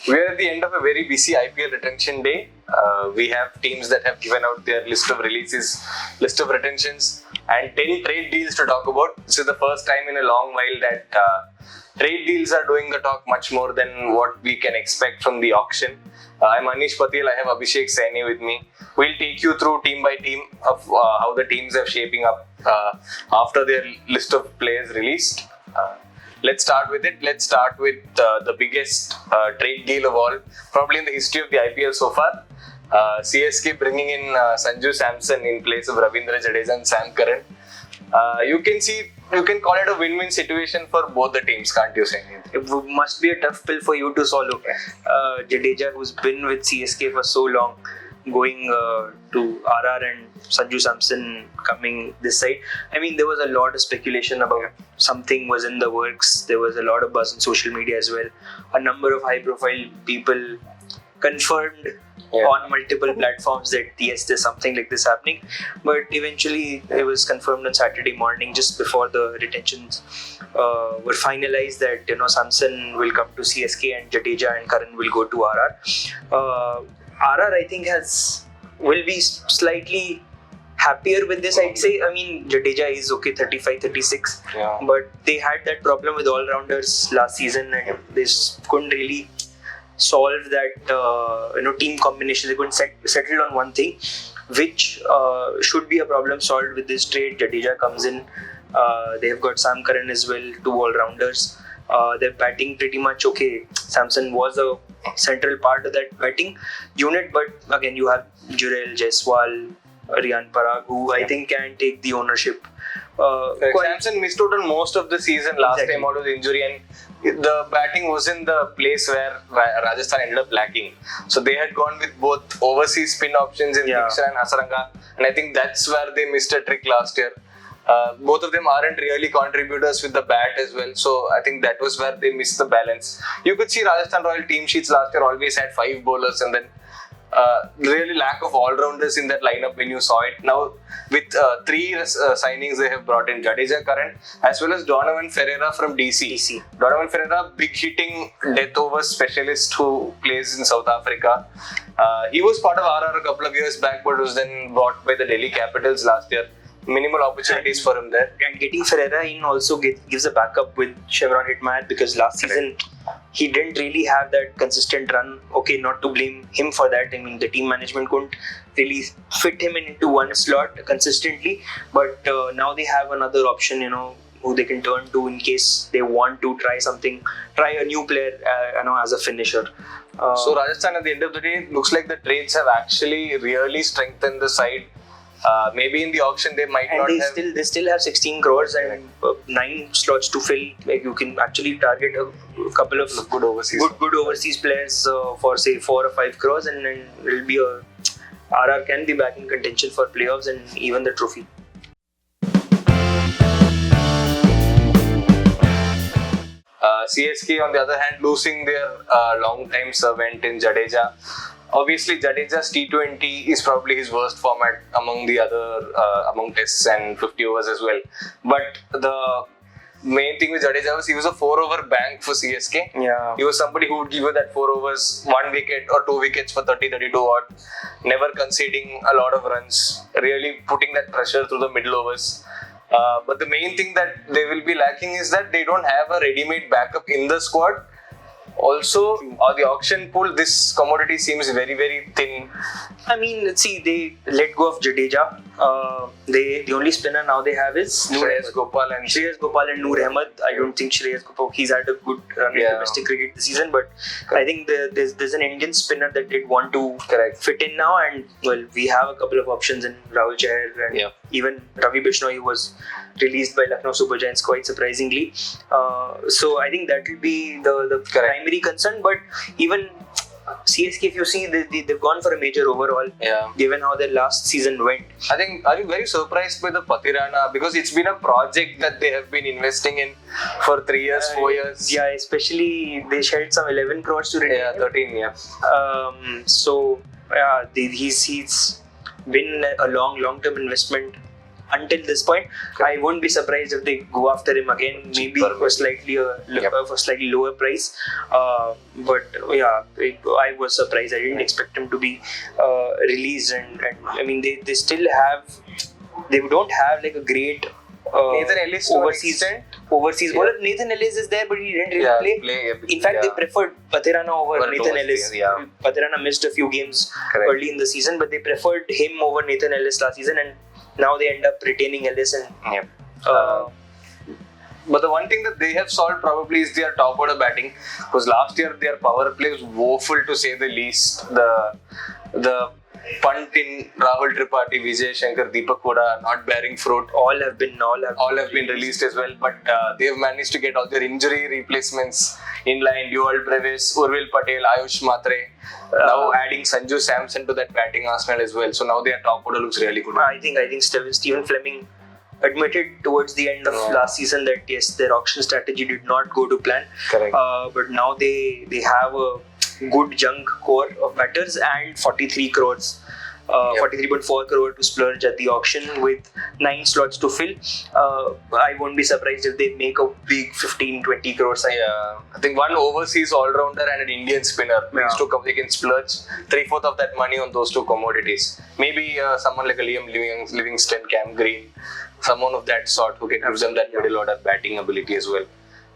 We are at the end of a very busy IPL retention day. We have teams that have given out their list of releases, list of retentions, and 10 trade deals to talk about. This is the first time in a long while that trade deals are doing the talk much more than what we can expect from the auction. I'm Anish Patil. I have Abhishek Saini with me. We'll take you through team by team of how the teams are shaping up after their list of players released. Let's start with it. Let's start with the biggest trade deal of all, probably in the history of the IPL so far. CSK bringing in Sanju Samson in place of Ravindra Jadeja and Sam Curran. You can call it a win-win situation for both the teams, can't you say? It must be a tough pill for you to swallow. Jadeja, who's been with CSK for so long, going to RR and Sanju Samson coming this side. I mean, there was a lot of speculation about something was in the works. There was a lot of buzz on social media as well. A number of high-profile people confirmed on multiple platforms that yes, there's something like this happening. But eventually, it was confirmed on Saturday morning, just before the retentions were finalized, that Samson will come to CSK and Jadeja and Curran will go to RR. RR, I think, will be slightly happier with this, I'd say. I mean, Jadeja is okay, 35, 36. Yeah. But they had that problem with all-rounders last season and they couldn't really solve that team combination. They couldn't settle on one thing, which should be a problem solved with this trade. Jadeja comes in. They have got Sam Curran as well, two all-rounders. They're batting pretty much okay. Samson was a central part of that batting unit, but again, you have Jurel, Jaiswal, Riyan Parag, who I think can take the ownership. Samson missed out on most of the season last time out of the injury, and the batting was in the place where Rajasthan ended up lacking. So they had gone with both overseas spin options in Diksha and Hasaranga, and I think that's where they missed a trick last year. Both of them aren't really contributors with the bat as well, so I think that was where they missed the balance. You could see Rajasthan Royal team sheets last year always had 5 bowlers, and then really lack of all-rounders in that lineup when you saw it. Now with 3 signings they have brought in: Jadeja, Curran, as well as Donovan Ferreira from DC. Donovan Ferreira, big hitting death over specialist who plays in South Africa. He was part of RR a couple of years back, but was then bought by the Delhi Capitals last year. Minimal opportunities for him there. And getting Ferreira in also gives a backup with Chevron Hitman, because last season he didn't really have that consistent run. Okay, not to blame him for that. I mean, the team management couldn't really fit him into one slot consistently. But now they have another option, who they can turn to in case they want to try a new player, as a finisher. So Rajasthan, at the end of the day, looks like the trades have actually really strengthened the side. Maybe in the auction they might not have. They still have 16 crores and 9 slots to fill. Like, you can actually target a couple of good overseas players for say 4 or 5 crores, and then it'll be RR can be back in contention for playoffs and even the trophy. CSK, on the other hand, losing their long-time servant in Jadeja. Obviously, Jadeja's T20 is probably his worst format among the other, among tests and 50 overs as well. But the main thing with Jadeja was he was a 4-over bank for CSK. Yeah. He was somebody who would give you that 4 overs, 1 wicket or 2 wickets for 30-32 odd, never conceding a lot of runs, really putting that pressure through the middle overs. But the main thing that they will be lacking is that they don't have a ready-made backup in the squad. Also, the auction pool, this commodity seems very, very thin. I mean, let's see, they let go of Jadeja. The only spinner now they have is Shreyas Gopal and Noor Ahmed. I don't think Shreyas Gopal, he's had a good run in domestic cricket this season, but I think there's an Indian spinner that they'd want to fit in now, and well, we have a couple of options in Rahul Chahar and even Ravi Bishnoi, who was released by Lucknow Super Giants quite surprisingly. So I think that will be the primary concern, but even CSK, if you see, they've gone for a major overhaul, given how their last season went. I think, are you very surprised by the Patirana? Because it's been a project that they have been investing in for 3 years, 4 years. Yeah, especially they shelled some 11 crores to retain him. 13, So, he's been a long-term investment until this point. I won't be surprised if they go after him again, maybe for slightly lower price. But yeah, I was surprised. I didn't expect him to be released, and I mean they still have. They don't have like a great Nathan Ellis overseas bowler. Nathan Ellis is there, but he didn't really play. In fact, they preferred Pathirana over Nathan Ellis. Pathirana missed a few games early in the season, but they preferred him over Nathan Ellis last season, and now they end up retaining Ellis. And but the one thing that they have solved probably is their top order batting, because last year their power play was woeful to say the least. The punt in Rahul Tripathi, Vijay Shankar, Deepak Koda not bearing fruit. All have been released as well, but they have managed to get all their injury replacements in line. Yuval Brevis, Urvil Patel, Ayush Matre. Now adding Sanju Samson to that batting arsenal as well. So now their top order looks really good. I think Stephen Fleming admitted towards the end of last season that yes, their auction strategy did not go to plan. Correct. But now they have a good young core of batters and 43 crores. 43.4 crore to splurge at the auction with 9 slots to fill. I won't be surprised if they make a big 15-20 crores. I think one overseas all-rounder and an Indian spinner. These two, they can splurge 3/4 of that money on those two commodities. Maybe someone like a Liam Livingston, Cam Green, someone of that sort who can give them that middle order batting ability as well.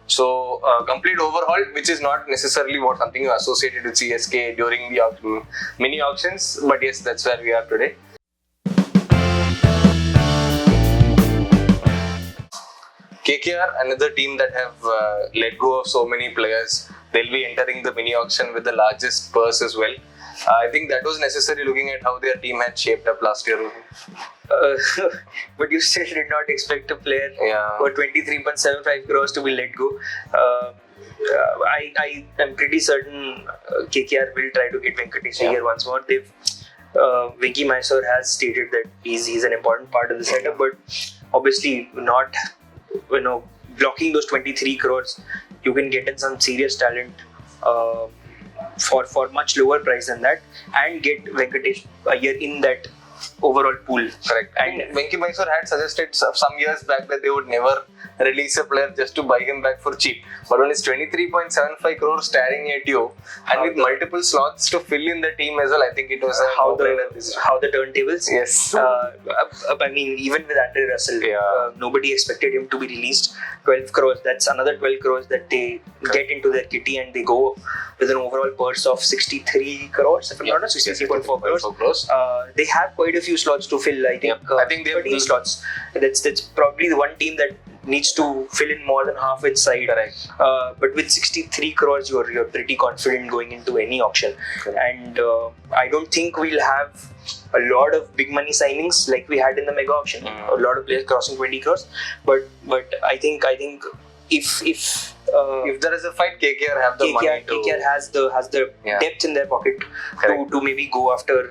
So complete overhaul, which is not necessarily something you associated with CSK during the mini auctions, but yes, that's where we are today. KKR, another team that have let go of so many players. They'll be entering the mini auction with the largest purse as well. I think that was necessary looking at how their team had shaped up last year. But you still did not expect a player for 23.75 crores to be let go. I am pretty certain KKR will try to get Venkatesh here once more. Venki Mysore has stated that he's an important part of the setup, but obviously not, blocking those 23 crores. You can get in some serious talent for much lower price than that, and get Venkatesh a year in that overall pool. Correct. And Venki Mysore had suggested some years back that they would never release a player just to buy him back for cheap. But when it's 23.75 crores staring at you, and with multiple slots to fill in the team as well, I think it was how the turntables. Yes. I mean, even with Andre Russell, nobody expected him to be released. 12 crores. That's another 12 crores that they get into their kitty, and they go with an overall purse of 63 crores. If I'm not wrong, 63.4 crores. They have quite a few slots to fill. I think they have 13 slots. That's probably the one team that needs to fill in more than half its side. Correct. But with 63 crores, you're pretty confident going into any auction. Correct. And I don't think we'll have a lot of big money signings like we had in the mega auction. A lot of players crossing 20 crores. But I think if there is a fight, KKR have the money to... KKR has the depth in their pocket to maybe go after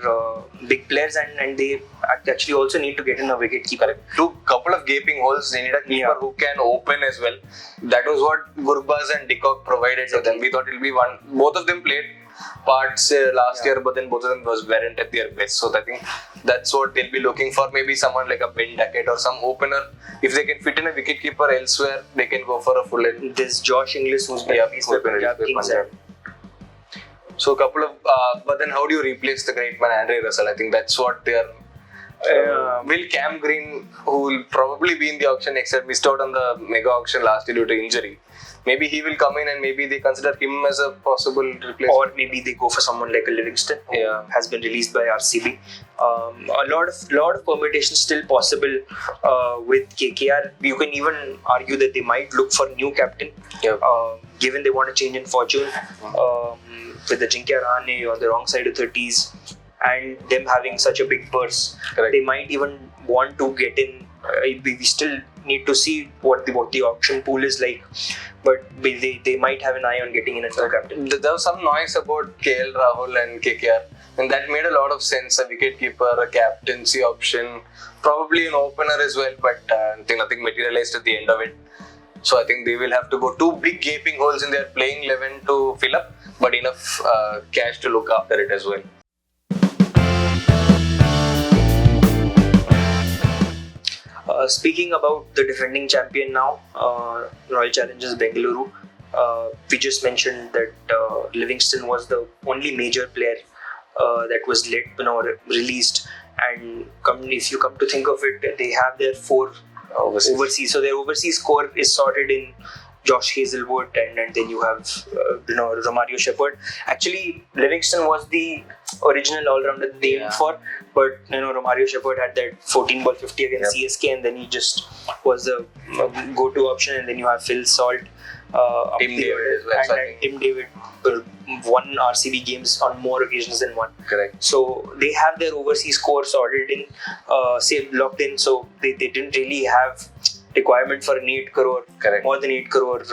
big players, and they actually also need to get in a wicket keeper. Couple of gaping holes. They need a keeper who can open as well. That was what Gurbaz and Dickok provided to them. We thought it'll be one. Both of them played parts last year, but then both of them weren't at their best. So I think that's what they'll be looking for. Maybe someone like a Ben Duckett or some opener. If they can fit in a wicket keeper elsewhere, they can go for a full end. This Josh Inglis who's been Punjab Kings. So a couple of, but then how do you replace the great man Andre Russell? I think that's what they are. Will Cam Green, who will probably be in the auction next year, missed out on the mega auction last year due to injury. Maybe he will come in and maybe they consider him as a possible replacement. Or maybe they go for someone like a Livingston who has been released by RCB. A lot of permutations still possible with KKR. You can even argue that they might look for a new captain, given they want a change in fortune. With the Ajinkya Rahane on the wrong side of 30s and them having such a big purse, they might even want to get in. We still need to see what the auction pool is like, but they might have an eye on getting in as a captain. There was some noise about KL Rahul and KKR, and that made a lot of sense. A wicket keeper, a captaincy option, probably an opener as well, but I think nothing materialized at the end of it. So I think they will have to go 2 big gaping holes in their playing 11 to fill up, but enough cash to look after it as well. Speaking about the defending champion now, Royal Challengers Bengaluru, we just mentioned that Livingston was the only major player that was released. And if you come to think of it, they have their 4 overseas. So their overseas core is sorted in Josh Hazelwood, and then you have Romario Shepherd. Actually, Livingston was the original all-rounder they aimed for, but Romario Shepherd had that 14-ball 50 against CSK, and then he just was the go-to option. And then you have Phil Salt, Tim David as well. and Tim David won RCB games on more occasions than one. Correct. So they have their overseas core sorted in, locked in. So they didn't really have requirement for an 8 crore, Correct. more than 8 crore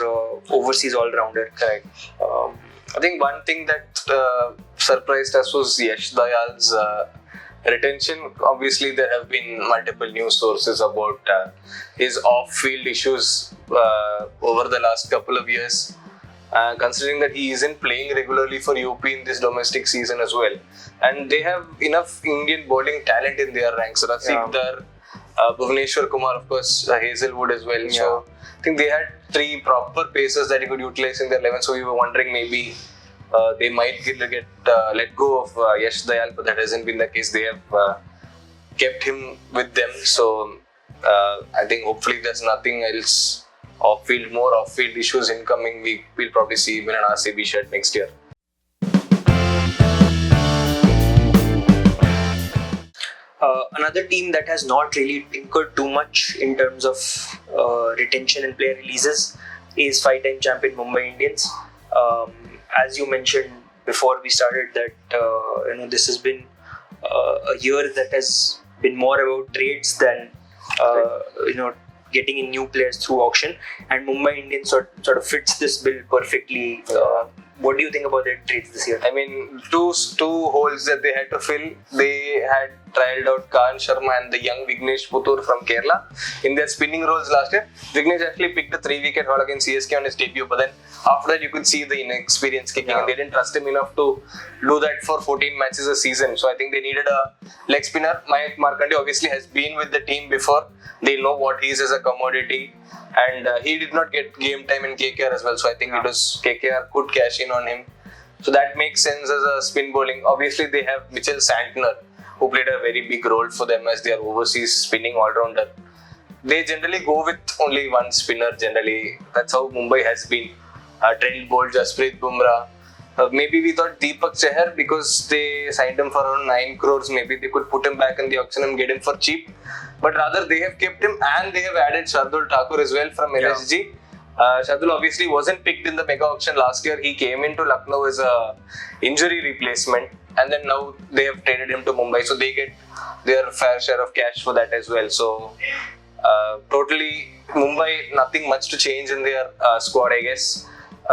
overseas all-rounder. Correct. I think one thing that surprised us was Yash Dayal's retention. Obviously, there have been multiple news sources about his off-field issues over the last couple of years. Considering that he isn't playing regularly for UP in this domestic season as well. And they have enough Indian bowling talent in their ranks. Rasikdar, Bhuvneshwar Kumar, of course, Hazelwood as well. Yeah. So I think they had 3 proper pacers that he could utilize in their 11. So we were wondering maybe they might get let go of Yash Dayal, but that hasn't been the case. They have kept him with them. So I think hopefully there's nothing else more off-field issues incoming. We'll probably see him in an RCB shirt next year. Another team that has not really tinkered too much in terms of retention and player releases is 5-time champion Mumbai Indians. As you mentioned before we started, that this has been a year that has been more about trades than getting in new players through auction, and Mumbai Indians sort of fits this bill perfectly. What do you think about their trades this year? I mean, two holes that they had to fill. They had trialed out Khan Sharma and the young Vignesh Puttur from Kerala in their spinning roles last year. Vignesh actually picked a 3-wicket haul against CSK on his debut, but then after that you could see the inexperience kicking and they didn't trust him enough to do that for 14 matches a season. So I think they needed a leg spinner. Mayank Markande obviously has been with the team before. They know what he is as a commodity. And he did not get game time in KKR as well. So I think it was KKR could cash in on him. So that makes sense as a spin bowling. Obviously they have Mitchell Santner, who played a very big role for them as their overseas spinning all-rounder. They generally go with only one spinner generally. That's how Mumbai has been. Trent Bolt, Jasprit Bumrah. Maybe we thought Deepak Chahar, because they signed him for around 9 crores. Maybe they could put him back in the auction and get him for cheap. But rather they have kept him and they have added Shardul Thakur as well from LSG. Shardul obviously wasn't picked in the mega auction last year. He came into Lucknow as a injury replacement. And then now they have traded him to Mumbai. So they get their fair share of cash for that as well. So totally Mumbai, nothing much to change in their squad, I guess.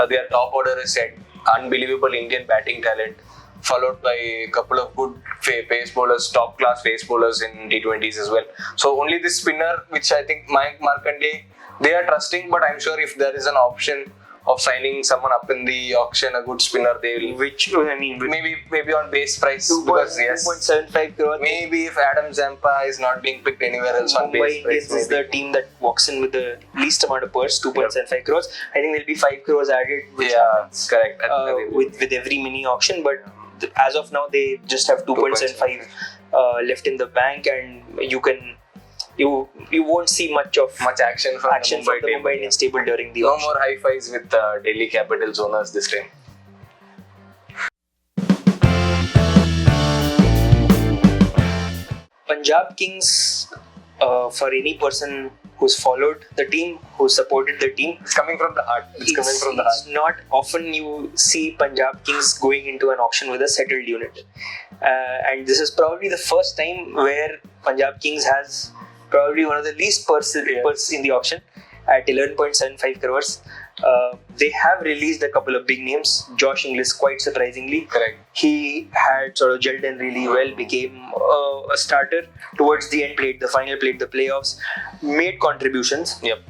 Their top order is set. Unbelievable Indian batting talent, followed by a couple of good pace bowlers, top class pace bowlers in T20s as well. So only this spinner, which I think Mayank Markande, they are trusting, but I'm sure if there is an option of signing someone up in the auction, a good spinner, they will. Maybe on base price, because 2.75 crore. Maybe if Adam Zampa is not being picked anywhere else on base price. Mumbai Indians is the team that walks in with the least amount of purse, 2.75 crores. I think there'll be 5 crores added. Correct. With every mini auction, but as of now they just have 2.75 left in the bank, and you won't see much action from the Mumbai Indians table during the auction. No more high fives with Delhi Capitals owners this time. Punjab Kings, for any person who's followed the team, who's supported the team, it's coming from the heart. It's not often you see Punjab Kings going into an auction with a settled unit, and this is probably the first time where Punjab Kings has probably one of the least purse in the auction at 11.75 crores. They have released a couple of big names. Josh Inglis, quite surprisingly. Correct. He had sort of gelled in really well, became a starter. Towards the end, played the playoffs, made contributions. Yep.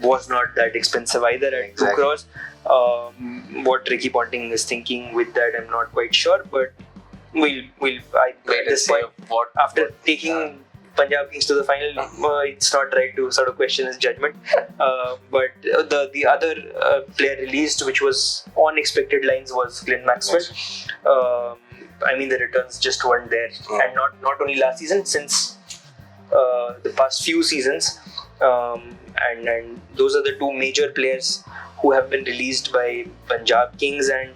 Was not that expensive either at 2 crores. What Ricky Ponting is thinking with that, I'm not quite sure, but we'll at this point, after taking Punjab Kings to the final, it's not right to sort of question his judgment. But the other player released, which was on expected lines, was Glenn Maxwell. I mean, the returns just weren't there, and not only last season, since the past few seasons. And those are the two major players who have been released by Punjab Kings. And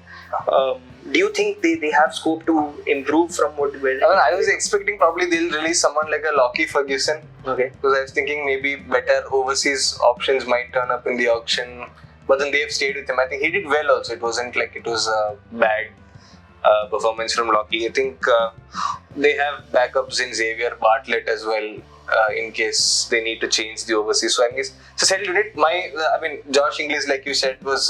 do you think they have scope to improve from what? I was expecting probably they'll release someone like a Lockie Ferguson. Okay. Because I was thinking maybe better overseas options might turn up in the auction, but then they have stayed with him. I think he did well also. It wasn't like it was a bad performance from Lockie. I think they have backups in Xavier Bartlett as well. In case they need to change the overseas. So I guess so settled unit. Josh Inglis, like you said, was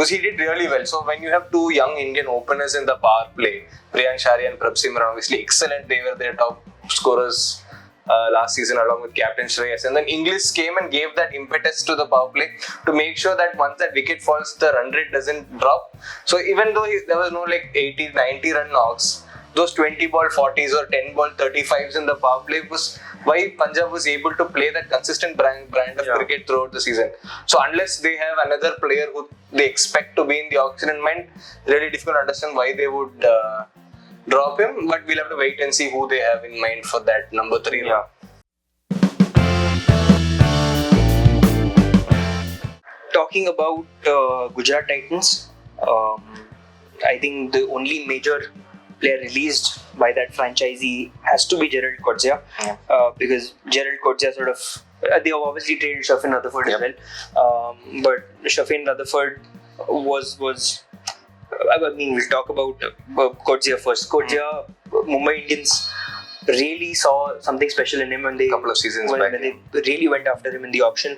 he did really well. So when you have two young Indian openers in the power play, Priyank Shari and Prabh Simran, obviously excellent. They were their top scorers last season along with Captain Shreyas. And then Inglis came and gave that impetus to the power play to make sure that once that wicket falls, the run rate doesn't drop. So even though there was no like 80, 90 run knocks, those 20 ball 40s or 10 ball 35s in the power play was why Punjab was able to play that consistent brand of cricket throughout the season. So unless they have another player who they expect to be in the auction in mind, really difficult to understand why they would drop him. But we'll have to wait and see who they have in mind for that number 3. Yeah. Talking about Gujarat Titans, I think the only major player released by that franchisee has to be Gerald Coetzee, because Gerald Coetzee sort of they have obviously traded Shafin Rutherford as well, but Shafin Rutherford was I mean, we'll talk about Coetzee first. Coetzee, Mumbai Indians really saw something special in him when they couple of seasons back. When they really went after him in the auction.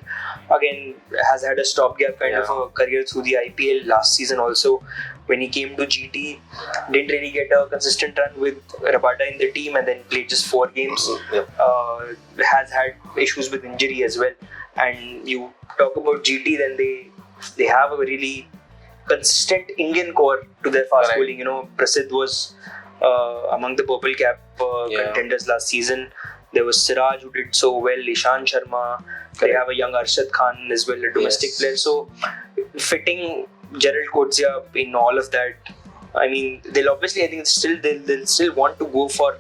Again, has had a stopgap kind of a career through the IPL last season also. When he came to GT, didn't really get a consistent run with Rabada in the team, and then played just 4 games. Has had issues with injury as well. And you talk about GT, then they have a really consistent Indian core to their fast bowling. You know, Prasidh was among the purple cap contenders last season. There was Siraj who did so well, Ishan Sharma. They have a young Arshad Khan as well, a domestic player. So fitting Gerald Coetzee in all of that. I mean, they'll obviously, I think they'll still want to go for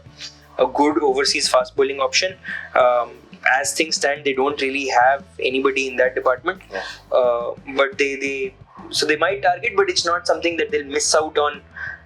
a good overseas fast bowling option. As things stand, they don't really have anybody in that department. But they might target, but it's not something that they'll miss out on,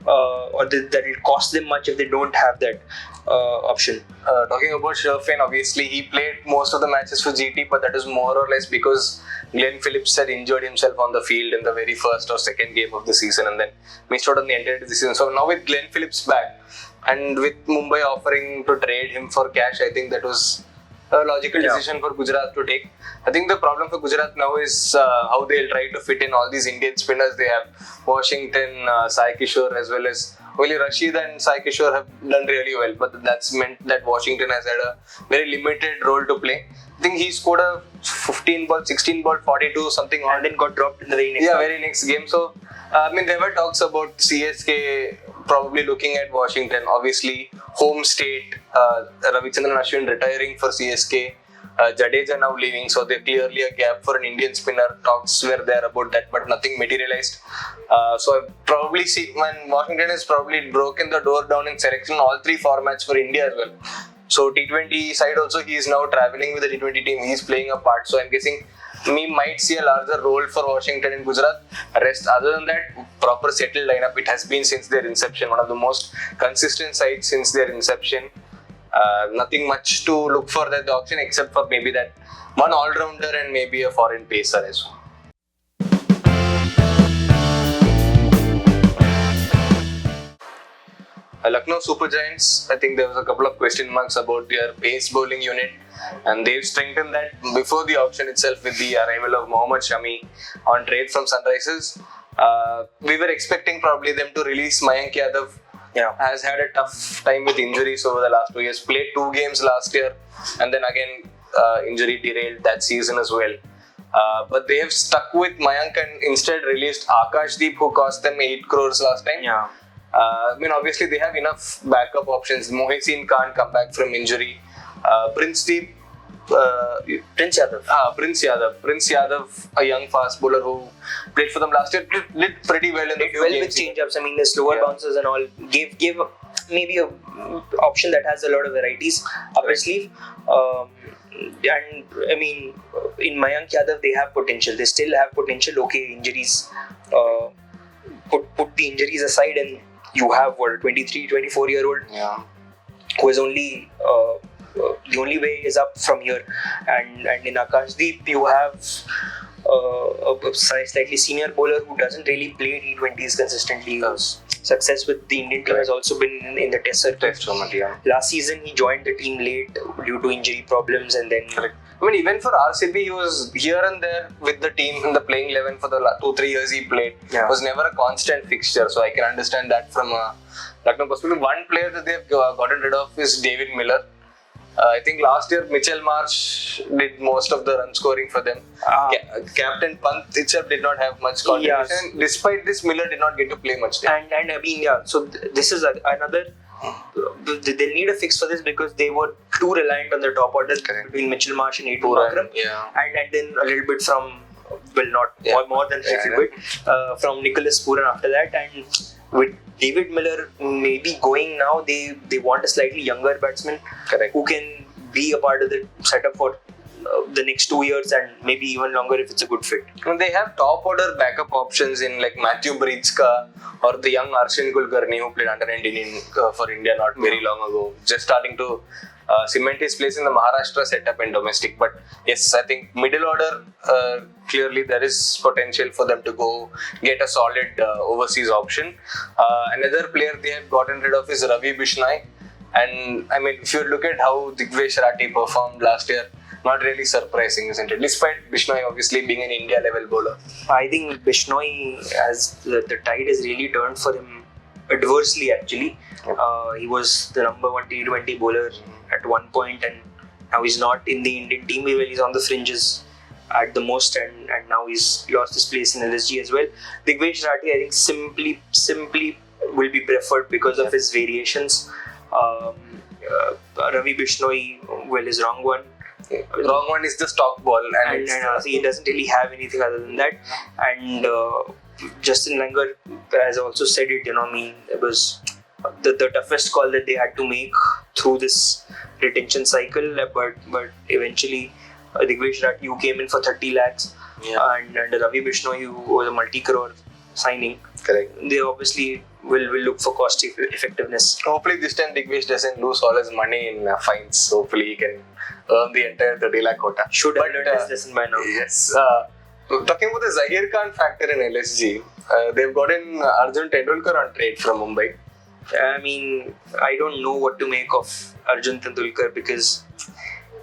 or that will cost them much if they don't have that option. Talking about Sherfin, obviously he played most of the matches for GT, but that is more or less because Glenn Phillips had injured himself on the field in the very first or second game of the season and then missed out on the entirety of the season. So now with Glenn Phillips back and with Mumbai offering to trade him for cash, I think that was a logical decision for Gujarat to take. I think the problem for Gujarat now is how they'll try to fit in all these Indian spinners. They have Washington, Sai Kishore, as well as only Rashid and Sai Kishore have done really well, but that's meant that Washington has had a very limited role to play. I think he scored a 15 ball, 16 ball, 42 something on, and then got dropped in the very next very next game. So there were talks about CSK probably looking at Washington. Obviously, home state, Ravichandran Ashwin retiring for CSK, Jadeja now leaving, so there's clearly a gap for an Indian spinner. Talks were there about that, but nothing materialized. So I probably see when Washington has probably broken the door down in selection all 3 formats for India as well. So T20 side also, he is now traveling with the T20 team. He's playing a part. So I'm guessing we might see a larger role for Washington in Gujarat. Rest, other than that, proper settled lineup. It has been since their inception, one of the most consistent sides since their inception. Nothing much to look for at the auction except for maybe that one all-rounder and maybe a foreign pacer as well. Lucknow Super Giants, I think there was a couple of question marks about their pace bowling unit, and they've strengthened that before the auction itself with the arrival of Mohammad Shami on trade from Sunrisers. We were expecting probably them to release Mayank Yadav. Has had a tough time with injuries over the last 2 years. Played 2 games last year and then again injury derailed that season as well. But they have stuck with Mayank and instead released Akashdeep, who cost them 8 crores last time. Obviously they have enough backup options. Mohsin can't come back from injury. Prince Yadav. Prince Yadav, a young fast bowler who played for them last year, did pretty well in the few Well games. with change-ups. I mean, the slower bounces and all gave maybe a option that has a lot of varieties up his sleeve. And I mean, in Mayank Yadav, they have potential. They still have potential. Okay, injuries. Put the injuries aside, and you have what, a 23, 24-year-old who is only. The only way is up from here, and in Akashdeep you have a slightly senior bowler who doesn't really play T20s consistently. Success with the Indian team has also been in the Test circuit. Last season he joined the team late due to injury problems, and then I mean, even for RCB, he was here and there with the team in the playing 11 for the 2-3 years he played. Was never a constant fixture, so I can understand that from a Lucknow perspective. One player that they've gotten rid of is David Miller. I think last year Mitchell Marsh did most of the run scoring for them. Captain Pant itself did not have much contribution. Despite this, Miller did not get to play much there. And I mean, so this is another. They'll need a fix for this because they were too reliant on the top order between Mitchell Marsh and A2 Akram, and then a little bit from more than a little bit from Nicholas Puran after that. And with David Miller maybe going now, they want a slightly younger batsman who can be a part of the setup for the next 2 years and maybe even longer if it's a good fit. And they have top order backup options in like Matthew Britska or the young Arshin Kulkarni who played under 19 for India not very long ago, just starting to cement his place in the Maharashtra setup and domestic. But yes, I think middle order, clearly there is potential for them to go get a solid overseas option. Another player they have gotten rid of is Ravi Bishnoi, and I mean, if you look at how Digvesh Rathi performed last year, not really surprising, isn't it? Despite Bishnoi obviously being an India level bowler. I think Bishnoi, as the tide has really turned for him adversely actually. He was the number 1 T20 bowler at one point, and now he's not in the Indian team. Well, he's on the fringes at the most, and now he's lost his place in LSG as well. Digvesh Rathi, I think, simply will be preferred because of his variations. Ravi Bishnoi, well, is wrong one. Wrong one is the stock ball, and he doesn't really have anything other than that. And Justin Langer has also said it. I mean, it was the toughest call that they had to make through this retention cycle, but eventually Digvesh Rathi, who came in for 30 lakhs, and Ravi Bishnoi, who was a multi-crore signing. They obviously will look for cost effectiveness. Hopefully this time Digvesh doesn't lose all his money in fines. Hopefully he can earn the entire 30 lakh quota. Should have learned his lesson by now. Yes. Talking about the Zahir Khan factor in LSG, they've gotten Arjun Tendulkar on trade from Mumbai. I mean, I don't know what to make of Arjun Tendulkar because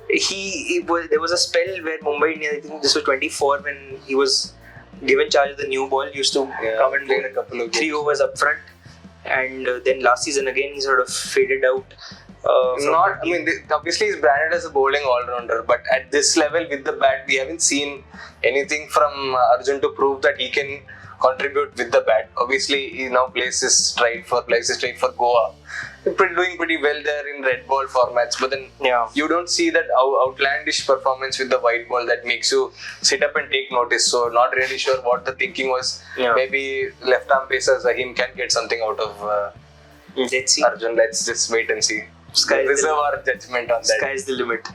there was a spell where Mumbai, I think this was 24, when he was given charge of the new ball, used to come and bowl a couple of 3 overs up front, and then last season again he sort of faded out. Obviously he's branded as a bowling all-rounder, but at this level with the bat, we haven't seen anything from Arjun to prove that he can contribute with the bat. Obviously he now plays his straight for Goa. Doing pretty well there in red ball formats, but then you don't see that outlandish performance with the white ball that makes you sit up and take notice. So not really sure what the thinking was. Maybe left arm pacer Zahim can get something out of let's see. Arjun. Let's just wait and see. Reserve our judgment on that. Sky's the limit.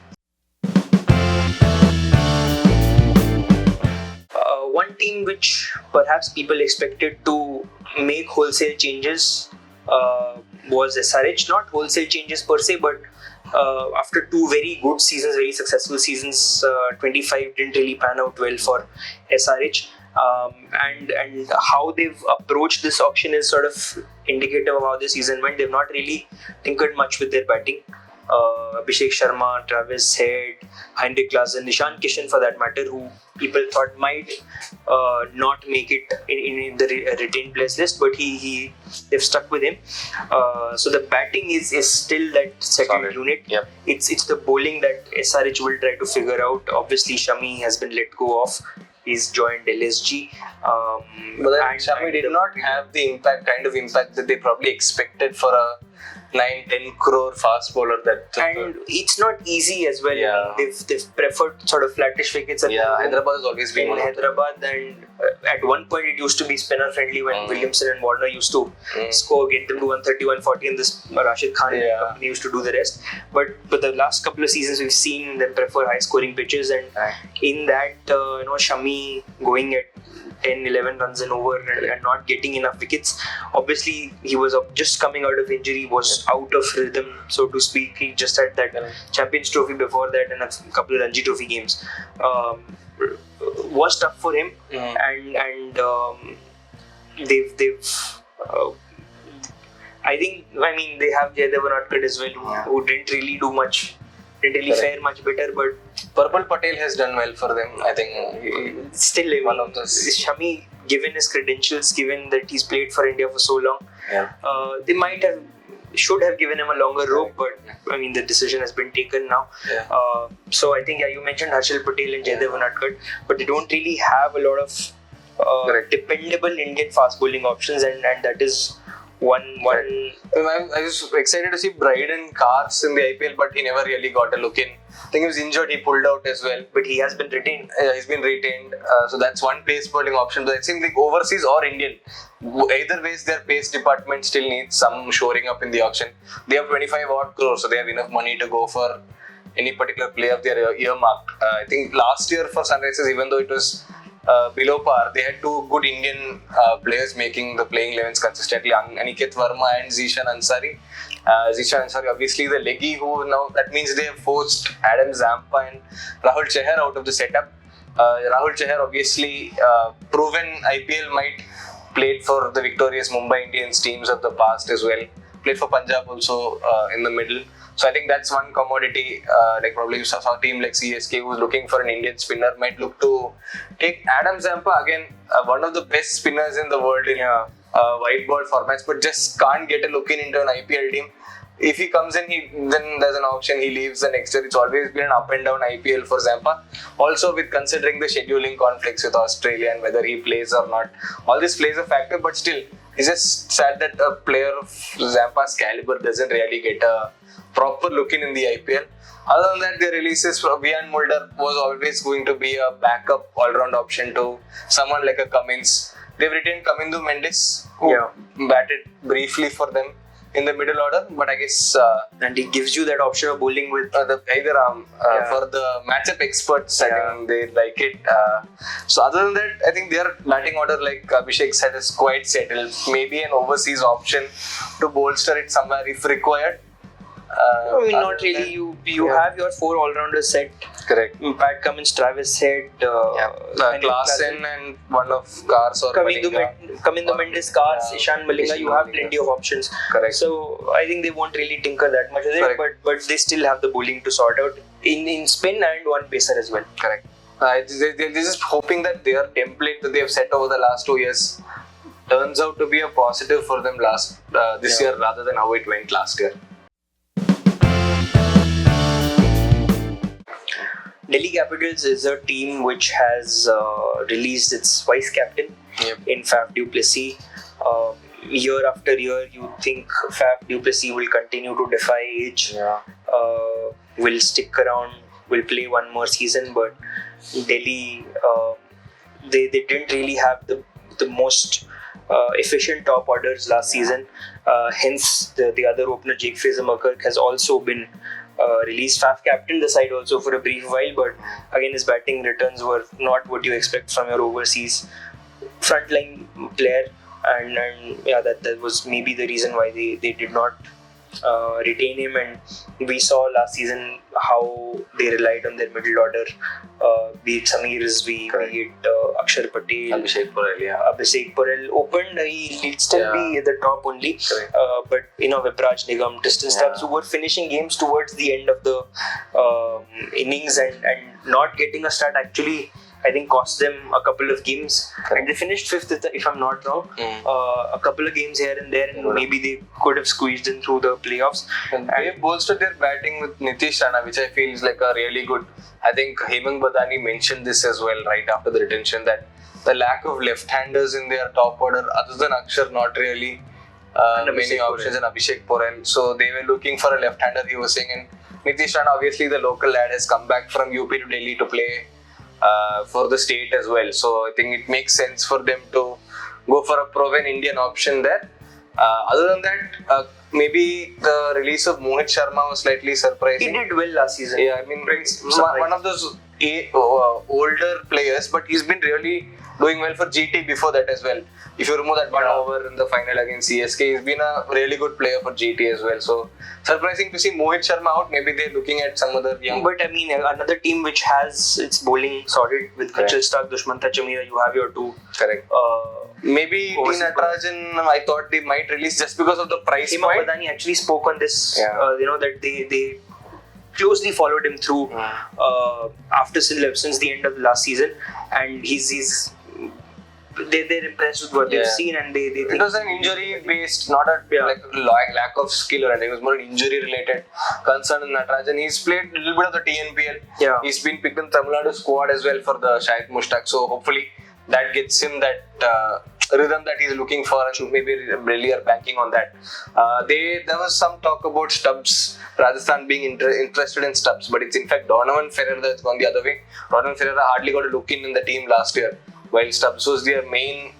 One team which perhaps people expected to make wholesale changes was SRH. Not wholesale changes per se, but after 2 very good seasons, very successful seasons, 25 didn't really pan out well for SRH. And how they've approached this auction is sort of indicative of how the season went. They've not really tinkered much with their batting. Abhishek Sharma, Travis Head, Heinrich Klaasen, Nishan Kishan for that matter, who people thought might not make it in the retained players list, but they've stuck with him. So the batting is still that second unit. It's the bowling that SRH will try to figure out. Obviously Shami has been let go of He's joined LSG. But then Shami did not have the kind of impact that they probably expected for a 9-10 crore fast bowler. And it's not easy as well. Yeah. I mean, they've preferred sort of flattish wickets. Hyderabad has always been in Hyderabad, and at one point it used to be spinner friendly when Williamson and Warner used to get them to 130, 140, and this Rashid Khan company used to do the rest. But the last couple of seasons we've seen them prefer high scoring pitches, and in that Shami going at 10-11 runs and over and not getting enough wickets. Obviously, he was just coming out of injury, was out of rhythm, so to speak. He just had that Champions Trophy before that and a couple of Ranji Trophy games. Was tough for him, and they've. I mean, they have Jadeja Sam as well, who didn't really do much. Didn't really fare much better, but Purple Patel has done well for them. I think still one of those. Shami, given his credentials, given that he's played for India for so long, they should have given him a longer rope, but I mean the decision has been taken now. So I think you mentioned Harshal Patel and Jadeja Sam, but they don't really have a lot of dependable Indian fast bowling options, and that is one. I was excited to see Bryden Cars in the IPL, but he never really got a look in. I think he was injured, he pulled out as well. But he has been retained. He's been retained. So that's one pace bowling option. But it seems like overseas or Indian, either ways their pace department still needs some shoring up in the auction. They have 25 odd crores, so they have enough money to go for any particular player they're earmarked. I think last year for Sunrisers, even though it was below par, they had two good Indian players making the playing 11s consistently, Aniket Verma and Zishan Ansari. Zishan Ansari, obviously the leggy, who now that means they have forced Adam Zampa and Rahul Chahar out of the setup. Rahul Chahar, obviously proven IPL might, played for the victorious Mumbai Indians teams of the past as well. Played for Punjab also in the middle. So I think that's one commodity, like probably a team like CSK who's looking for an Indian spinner might look to take Adam Zampa, again one of the best spinners in the world in white ball formats, but just can't get a look into an IPL team. If he comes in, then there's an auction, he leaves the next year. It's always been an up and down IPL for Zampa. Also with considering the scheduling conflicts with Australia and whether he plays or not. All this plays a factor, but still, it's just sad that a player of Zampa's caliber doesn't really get a proper look in the IPL. Other than that, the releases for Vian Mulder was always going to be a backup all-round option to someone like a Cummins. They've retained Kamindu Mendes, who batted briefly for them in the middle order, but I guess and he gives you that option of bowling with either arm for the matchup experts. I think they like it. So other than that, I think their batting order, like Abhishek said, is quite settled. Maybe an overseas option to bolster it somewhere if required. I mean, not really. You have your four all-rounders set. Correct. Pat Cummins, Travis Head, Klaasen and one of Cars or Kamindu Mendes, Cars, Ishan Malinga. You have plenty of options. Correct. So I think they won't really tinker that much with it, but they still have the bowling to sort out in spin and one pacer as well. Correct. They're just hoping that their template that they have set over the last 2 years turns out to be a positive for them this year rather than how it went last year. Delhi Capitals is a team which has released its vice captain in Faf du Plessis. Year after year, you think Faf du Plessis will continue to defy age, will stick around, will play one more season, but Delhi, they didn't really have the most efficient top orders last season. Hence, the other opener, Jake Fraser-McGurk, has also been released. Faf captain the side also for a brief while, but again his batting returns were not what you expect from your overseas frontline player, and that was maybe the reason why they did not retain him. And we saw last season how they relied on their middle order, be it Sameer Rizvi, be it Akshar Patel, Abhishek Porel opened. He'll still be at the top only, but Vipraj Nigam, Tristan Stubbs, who were finishing games towards the end of the innings and not getting a start. Actually, I think cost them a couple of games, and they finished 5th if I'm not wrong. A couple of games here and there, and maybe they could have squeezed in through the playoffs. And they bolstered their batting with Nitish Rana, which I feel is like a really good. I think Hemang Badani mentioned this as well right after the retention, that the lack of left-handers in their top order, other than Akshar, not really many options, and Abhishek Porel. So they were looking for a left-hander, he was saying, and Nitish Rana, obviously the local lad, has come back from UP to Delhi to play for the state as well. So I think it makes sense for them to go for a proven Indian option there. Other than that, maybe the release of Mohit Sharma was slightly surprising. He did well last season. Yeah, I mean, one of those older players, but he's been really doing well for GT before that as well. If you remove that one over in the final against CSK, he's been a really good player for GT as well. So surprising to see Mohit Sharma out. Maybe they're looking at some other young. But I mean, another team which has its bowling sorted with Kachal Stark, Dushmanta Chamira, you have your two. Correct. Maybe T. Natarajan, I thought they might release just because of the price Hemang point. Badani actually spoke on this, that they closely followed him through since the end of the last season, and they're impressed with what they've seen, and they think it was an injury based, not a lack of skill or anything. It was more an injury related concern in Natarajan. He's played a little bit of the TNPL. Yeah. He's been picked in Tamil Nadu squad as well for the Shahid Mushtaq. So hopefully that gets him that rhythm that he's looking for, and maybe really are banking on that. There was some talk about Stubbs, Rajasthan being interested in Stubbs, but it's in fact Donovan Ferrer that's gone the other way. Donovan Ferrer hardly got a look in the team last year, while Stubbs was their main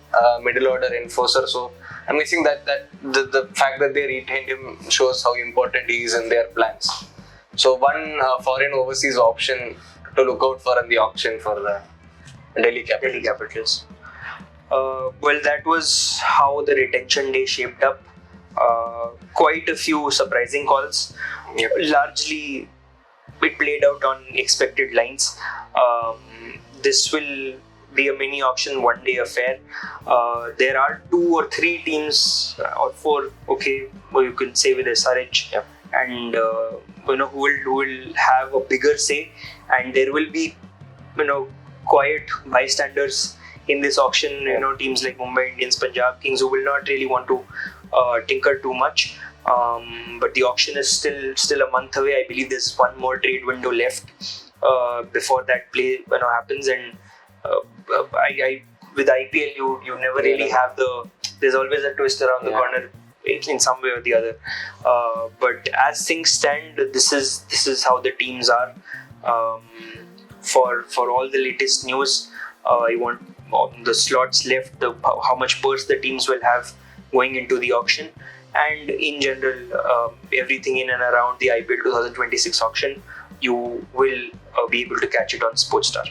middle order enforcer. So I'm guessing that the fact that they retained him shows how important he is in their plans. So one foreign overseas option to look out for in the auction for the Delhi Capitals. Well, that was how the retention day shaped up. Quite a few surprising calls. Yep. Largely, it played out on expected lines. This will be a mini auction, one day affair. There are 2 or 3 teams, or 4, or you can say with SRH, and who will have a bigger say, and there will be quiet bystanders in this auction, teams like Mumbai Indians, Punjab Kings, who will not really want to tinker too much. But the auction is still a month away. I believe there's one more trade window left before that play happens, and with IPL you never really have there's always a twist around the corner in some way or the other. But as things stand, this is how the teams are. For all the latest news, I want the slots left, how much purse the teams will have going into the auction, and in general everything in and around the IPL 2026 auction, you will be able to catch it on Sportstar.